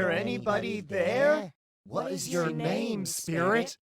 there anybody there? What is your name, spirit?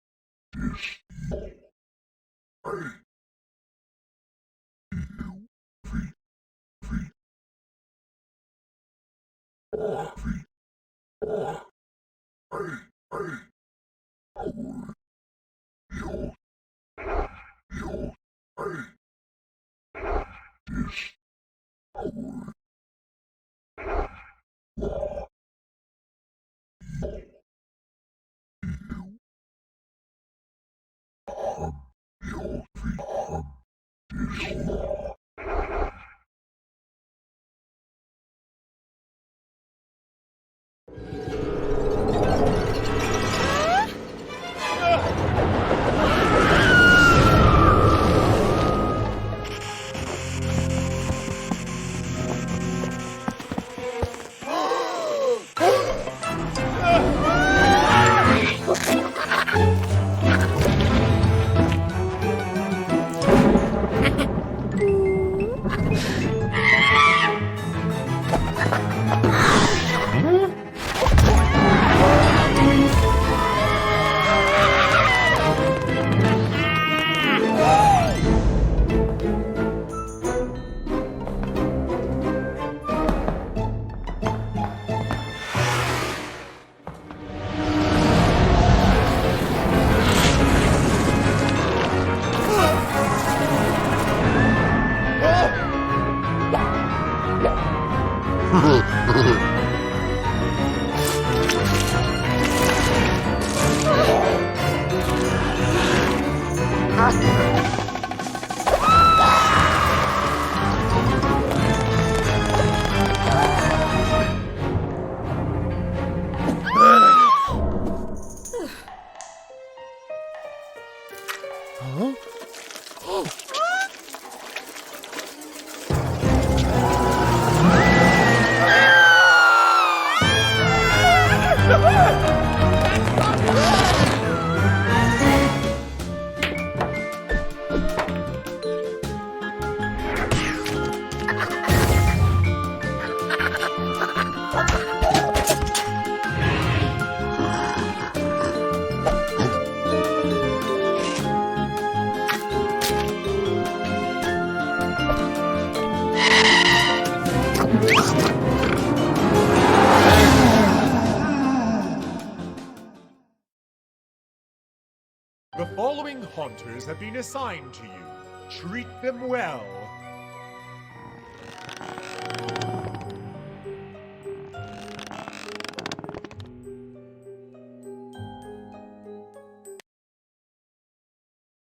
The following haunters have been assigned to you. Treat them well.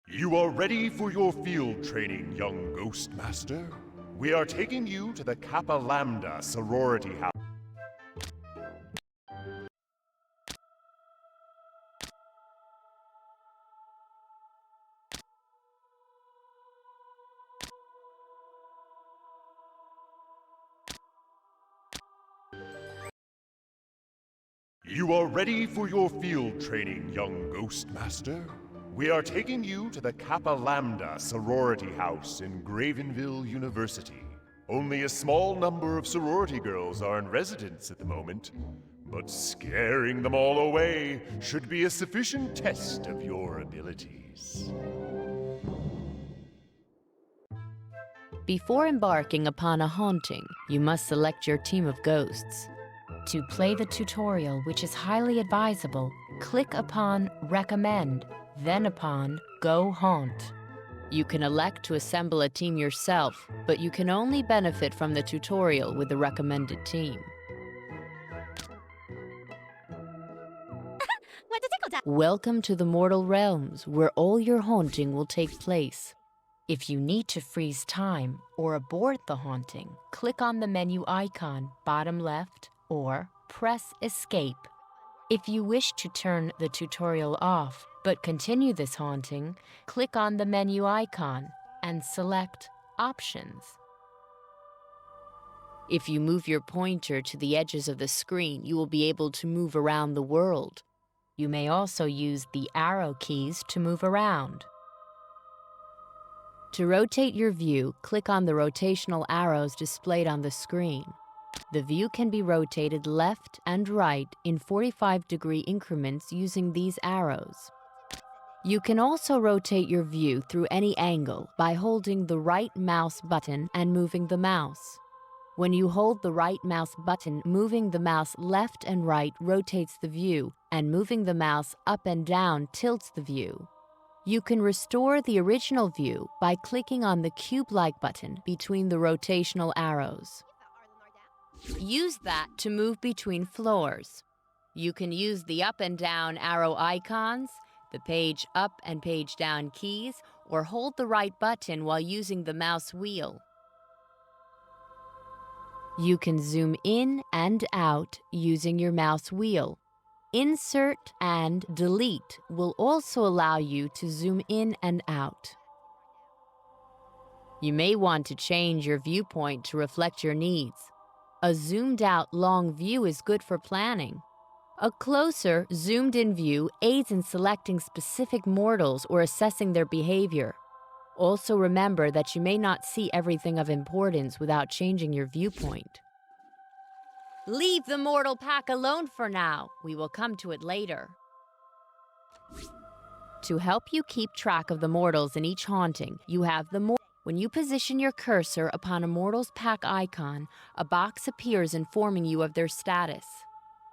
You are ready for your field training, young Ghost Master. We are taking you to the Kappa Lambda sorority house. You are ready for your field training, young Ghost Master. We are taking you to the Kappa Lambda sorority house in Gravenville University. Only a small number of sorority girls are in residence at the moment, but scaring them all away should be a sufficient test of your abilities. Before embarking upon a haunting, you must select your team of ghosts. To play the tutorial, which is highly advisable, click upon Recommend, then upon Go Haunt. You can elect to assemble a team yourself, but you can only benefit from the tutorial with the recommended team. Welcome to the mortal realms, where all your haunting will take place. If you need to freeze time or abort the haunting, click on the menu icon bottom left or press Escape. If you wish to turn the tutorial off but continue this haunting, click on the menu icon and select Options. If you move your pointer to the edges of the screen, you will be able to move around the world. You may also use the arrow keys to move around. To rotate your view, click on the rotational arrows displayed on the screen. The view can be rotated left and right in 45-degree increments using these arrows. You can also rotate your view through any angle by holding the right mouse button and moving the mouse. When you hold the right mouse button, moving the mouse left and right rotates the view, and moving the mouse up and down tilts the view. You can restore the original view by clicking on the cube-like button between the rotational arrows. Use that to move between floors. You can use the up and down arrow icons, the page up and page down keys, or hold the right button while using the mouse wheel. You can zoom in and out using your mouse wheel. Insert and delete will also allow you to zoom in and out. You may want to change your viewpoint to reflect your needs. A zoomed-out long view is good for planning. A closer, zoomed-in view aids in selecting specific mortals or assessing their behavior. Also remember that you may not see everything of importance without changing your viewpoint. Leave the mortal pack alone for now. We will come to it later. To help you keep track of the mortals in each haunting, you have the When you position your cursor upon a mortal's pack icon, a box appears informing you of their status.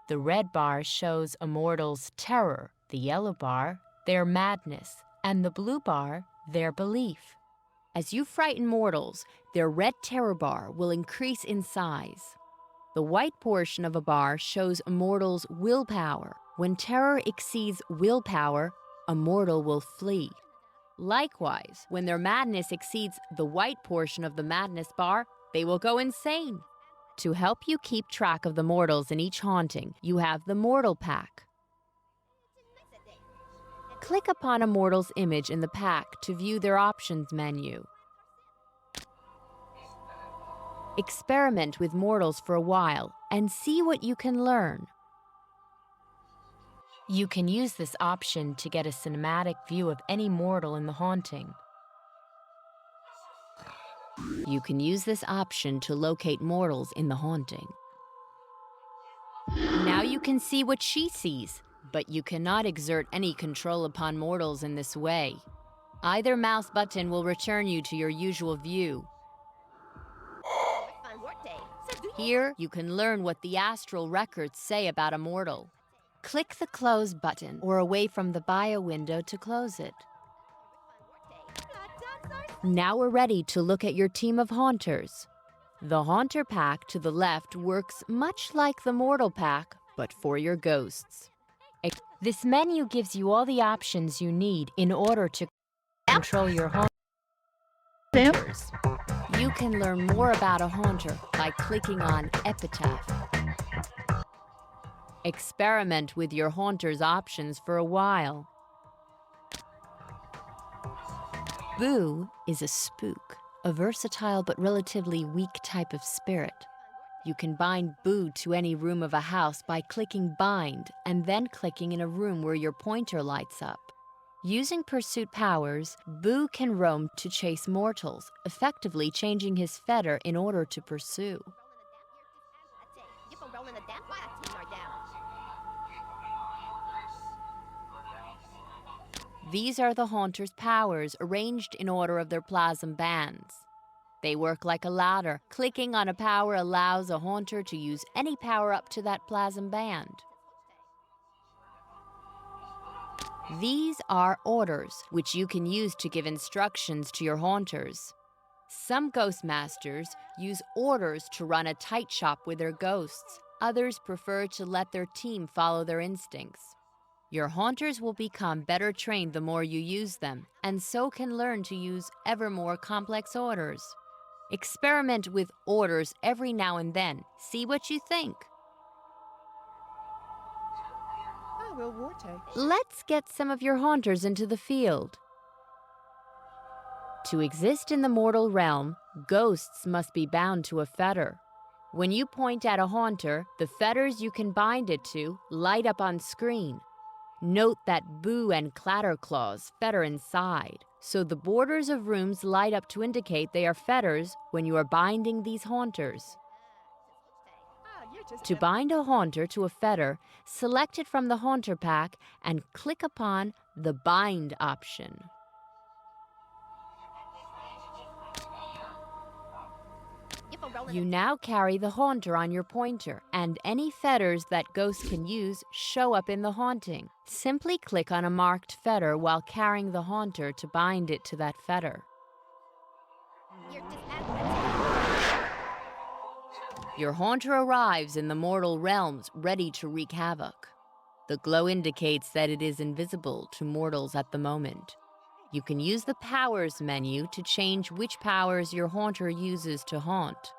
The red bar shows a mortal's terror, the yellow bar, their madness, and the blue bar, their belief. As you frighten mortals, their red terror bar will increase in size. The white portion of a bar shows a mortal's willpower. When terror exceeds willpower, a mortal will flee. Likewise, when their madness exceeds the white portion of the madness bar, they will go insane. To help you keep track of the mortals in each haunting, you have the Mortal Pack. Click upon a mortal's image in the pack to view their options menu. Experiment with mortals for a while and see what you can learn. You can use this option to get a cinematic view of any mortal in the haunting. You can use this option to locate mortals in the haunting. Now you can see what she sees, but you cannot exert any control upon mortals in this way. Either mouse button will return you to your usual view. Here, you can learn what the astral records say about a mortal. Click the Close button or away from the bio window to close it. Now we're ready to look at your team of haunters. The Haunter Pack to the left works much like the Mortal Pack, but for your ghosts. This menu gives you all the options you need in order to control your haunters. You can learn more about a haunter by clicking on Epitaph. Experiment with your haunter's options for a while. Boo is a spook, a versatile but relatively weak type of spirit. You can bind Boo to any room of a house by clicking Bind and then clicking in a room where your pointer lights up. Using pursuit powers, Boo can roam to chase mortals, effectively changing his fetter in order to pursue. These are the Haunter's powers arranged in order of their plasm bands. They work like a ladder. Clicking on a power allows a Haunter to use any power up to that plasm band. These are orders, which you can use to give instructions to your haunters. Some ghost masters use orders to run a tight shop with their ghosts. Others prefer to let their team follow their instincts. Your haunters will become better trained the more you use them, and so can learn to use ever more complex orders. Experiment with orders every now and then. See what you think. Let's get some of your haunters into the field. To exist in the mortal realm, ghosts must be bound to a fetter. When you point at a haunter, the fetters you can bind it to light up on screen. Note that Boo and Clatterclaw's fetter inside, so the borders of rooms light up to indicate they are fetters when you are binding these haunters. To bind a haunter to a fetter, select it from the haunter pack and click upon the Bind option. You now carry the haunter on your pointer, and any fetters that ghosts can use show up in the haunting. Simply click on a marked fetter while carrying the haunter to bind it to that fetter. Your haunter arrives in the mortal realms, ready to wreak havoc. The glow indicates that it is invisible to mortals at the moment. You can use the Powers menu to change which powers your haunter uses to haunt.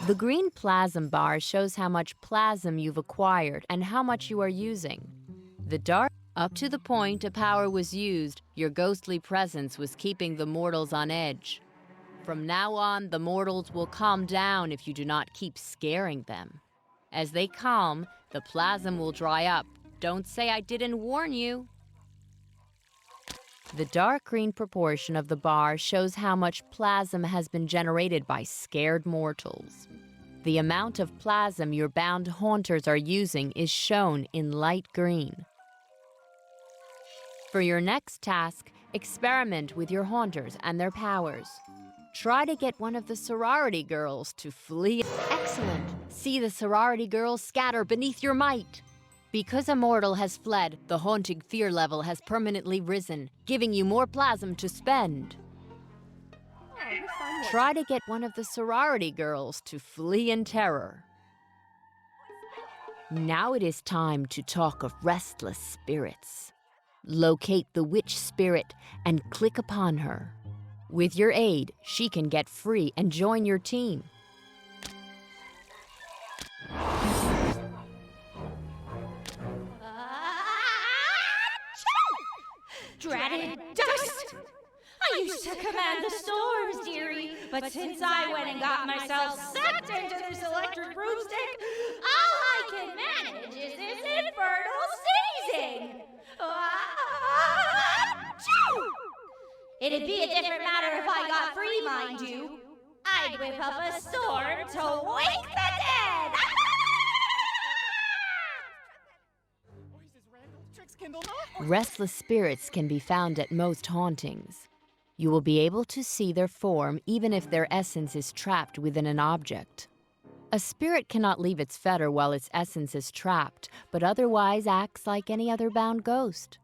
The green plasm bar shows how much plasm you've acquired and how much you are using. The dark, up to the point a power was used, your ghostly presence was keeping the mortals on edge. From now on, the mortals will calm down if you do not keep scaring them. As they calm, the plasm will dry up. Don't say I didn't warn you. The dark green proportion of the bar shows how much plasm has been generated by scared mortals. The amount of plasm your bound haunters are using is shown in light green. For your next task, experiment with your haunters and their powers. Try to get one of the sorority girls to flee. Excellent! See the sorority girls scatter beneath your might. Because a mortal has fled, the haunting fear level has permanently risen, giving you more plasm to spend. Try to get one of the sorority girls to flee in terror. Now it is time to talk of restless spirits. Locate the witch spirit and click upon her. With your aid, she can get free and join your team. Dreaded dust! I used to command the storms, dearie, but since I went and got myself sucked into this electric broomstick, all I can manage is this infernal sneezing! It'd be a different matter if I got free, mind you. I'd whip up a storm to wake the dead! Restless spirits can be found at most hauntings. You will be able to see their form even if their essence is trapped within an object. A spirit cannot leave its fetter while its essence is trapped, but otherwise acts like any other bound ghost.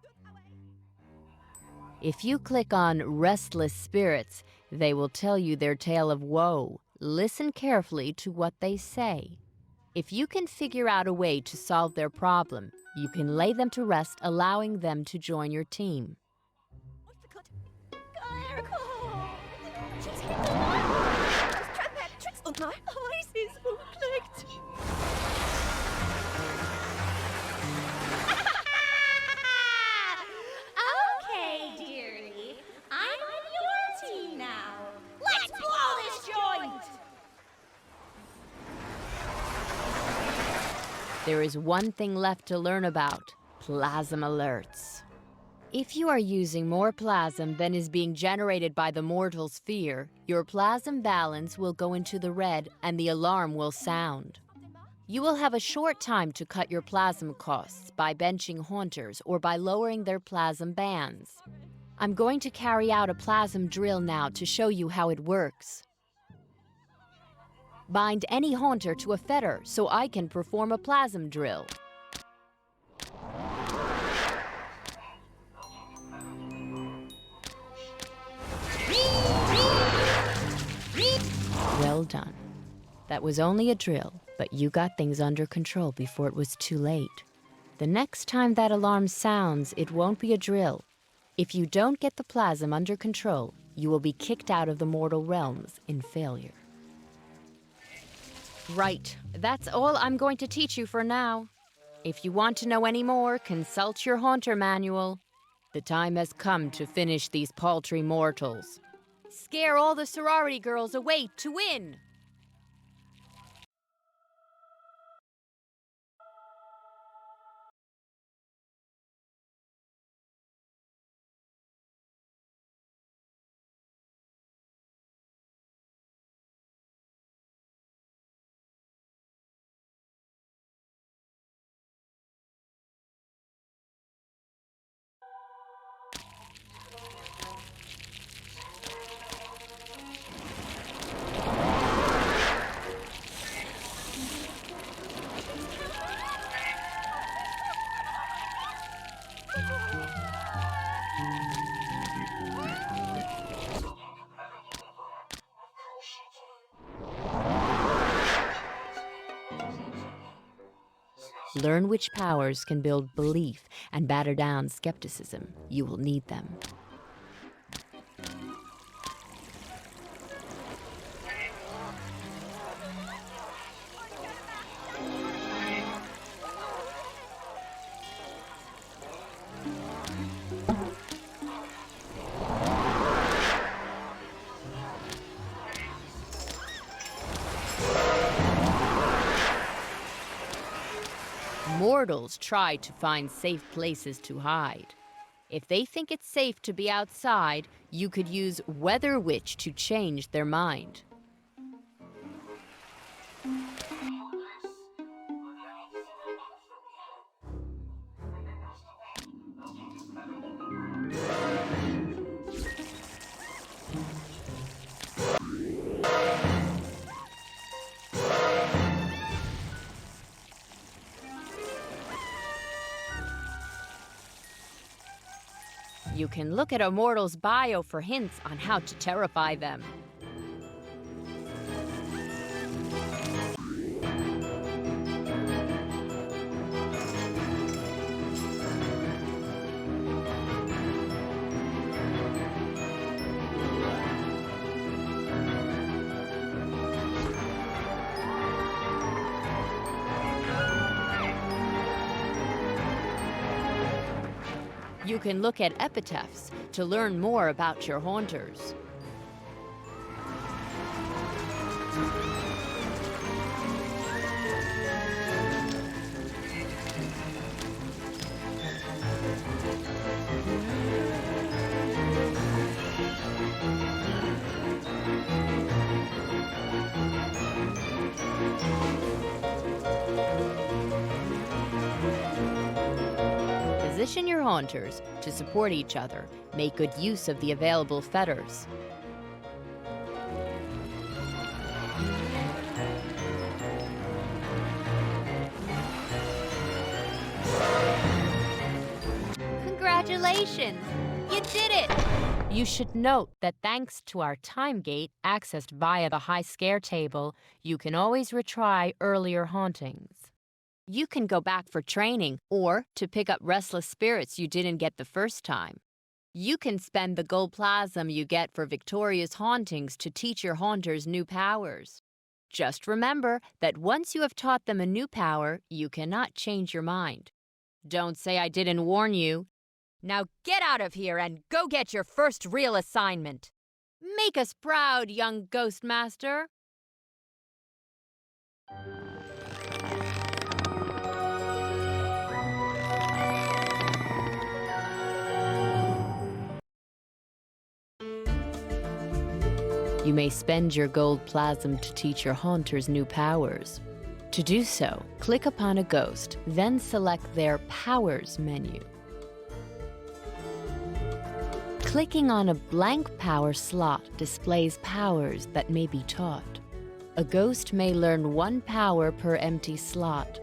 If you click on Restless Spirits, they will tell you their tale of woe. Listen carefully to what they say. If you can figure out a way to solve their problem, you can lay them to rest, allowing them to join your team. Okay, dearie. I'm on your team now. Let's blow this joint! There is one thing left to learn about: plasm alerts. If you are using more plasm than is being generated by the mortal's fear, your plasm balance will go into the red and the alarm will sound. You will have a short time to cut your plasm costs by benching haunters or by lowering their plasm bands. I'm going to carry out a plasm drill now to show you how it works. Bind any haunter to a fetter so I can perform a plasm drill. Well done. That was only a drill, but you got things under control before it was too late. The next time that alarm sounds, it won't be a drill. If you don't get the plasm under control, you will be kicked out of the mortal realms in failure. Right, that's all I'm going to teach you for now. If you want to know any more, consult your haunter manual. The time has come to finish these paltry mortals. Scare all the sorority girls away to win! Learn which powers can build belief and batter down skepticism. You will need them. Mortals try to find safe places to hide. If they think it's safe to be outside, you could use Weather Witch to change their mind. You can look at a mortal's bio for hints on how to terrify them. You can look at epitaphs to learn more about your haunters. Position your haunters to support each other. Make good use of the available fetters. Congratulations! You did it! You should note that thanks to our time gate accessed via the high scare table, you can always retry earlier hauntings. You can go back for training or to pick up restless spirits you didn't get the first time. You can spend the gold plasm you get for victorious hauntings to teach your haunters new powers. Just remember that once you have taught them a new power, you cannot change your mind. Don't say I didn't warn you. Now get out of here and go get your first real assignment. Make us proud, young Ghost Master. You may spend your gold plasm to teach your haunters new powers. To do so, click upon a ghost, then select their Powers menu. Clicking on a blank power slot displays powers that may be taught. A ghost may learn one power per empty slot.